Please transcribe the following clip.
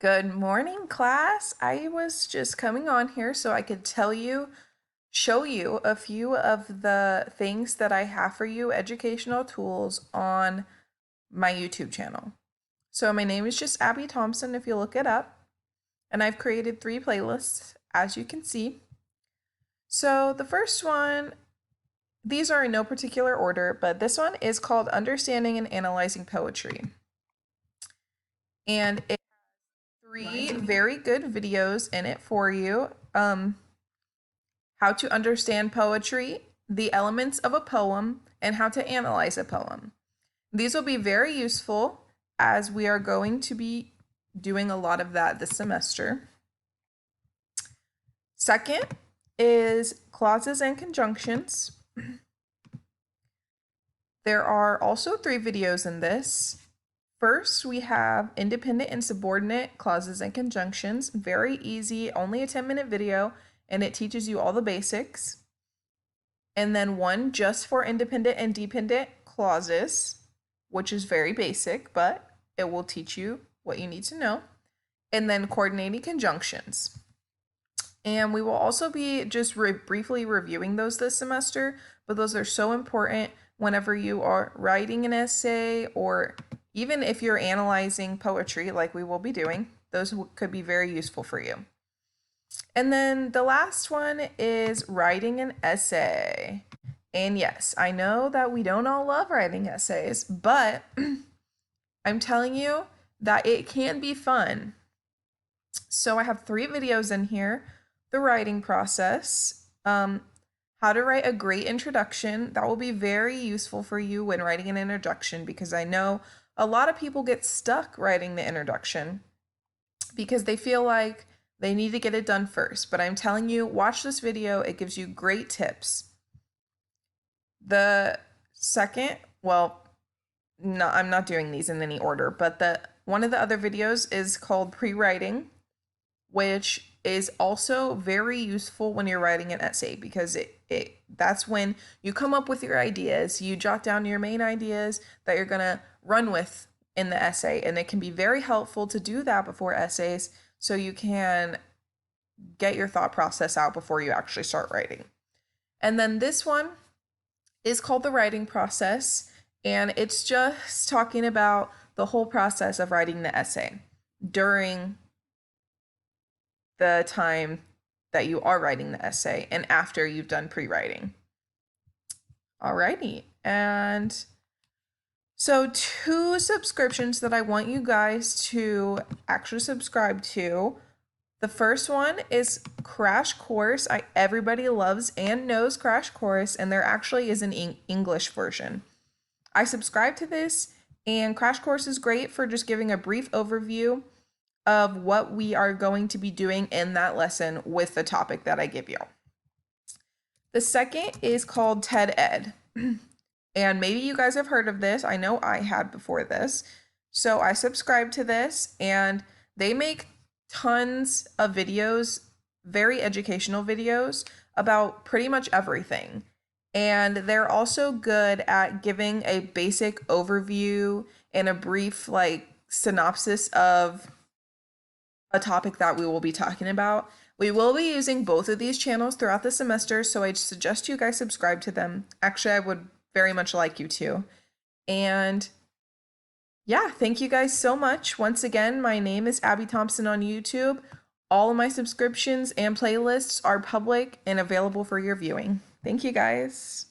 Good morning, class. I was just coming on here so I could show you a few of the things that I have for you, educational tools on my YouTube channel. So my name is just Abby Thompson if you look it up, and I've created 3 playlists as you can see. So the first one, these are in no particular order, but this one is called Understanding and Analyzing Poetry. And it three very good videos in it for you. How to understand poetry, the elements of a poem, and how to analyze a poem. These will be very useful as we are going to be doing a lot of that this semester. Second is clauses and conjunctions. There are also 3 videos in this. First, we have independent and subordinate clauses and conjunctions. Very easy, only a 10-minute video, and it teaches you all the basics. And then one just for independent and dependent clauses, which is very basic, but it will teach you what you need to know. And then coordinating conjunctions. And we will also be just briefly reviewing those this semester, but those are so important whenever you are writing an essay, or even if you're analyzing poetry like we will be doing. Those could be very useful for you. And then the last one is writing an essay. And yes, I know that we don't all love writing essays, but I'm telling you that it can be fun. So I have 3 videos in here. The writing process, how to write a great introduction. That will be very useful for you when writing an introduction, because I know a lot of people get stuck writing the introduction because they feel like they need to get it done first. But I'm telling you, watch this video. It gives you great tips. The second, well, no, I'm not doing these in any order, but one of the other videos is called pre-writing, which is also very useful when you're writing an essay, because that's when you come up with your ideas. You jot down your main ideas that you're gonna run with in the essay, and it can be very helpful to do that before essays so you can get your thought process out before you actually start writing. And then this one is called the writing process, and it's just talking about the whole process of writing the essay during the time that you are writing the essay and after you've done pre-writing. Alrighty, and so 2 subscriptions that I want you guys to actually subscribe to. The first one is Crash Course. Everybody loves and knows Crash Course, and there actually is an English version. I subscribe to this, and Crash Course is great for just giving a brief overview of what we are going to be doing in that lesson with the topic that I give you. The second is called TED Ed. And maybe you guys have heard of this. I know I had before this. So I subscribe to this, and they make tons of videos, very educational videos about pretty much everything. And they're also good at giving a basic overview and a brief synopsis of a topic that we will be talking about. We will be using both of these channels throughout the semester, so I suggest you guys subscribe to them. Actually, I would very much like you to. And yeah, thank you guys so much. Once again, my name is Abby Thompson on YouTube. All of my subscriptions and playlists are public and available for your viewing. Thank you guys.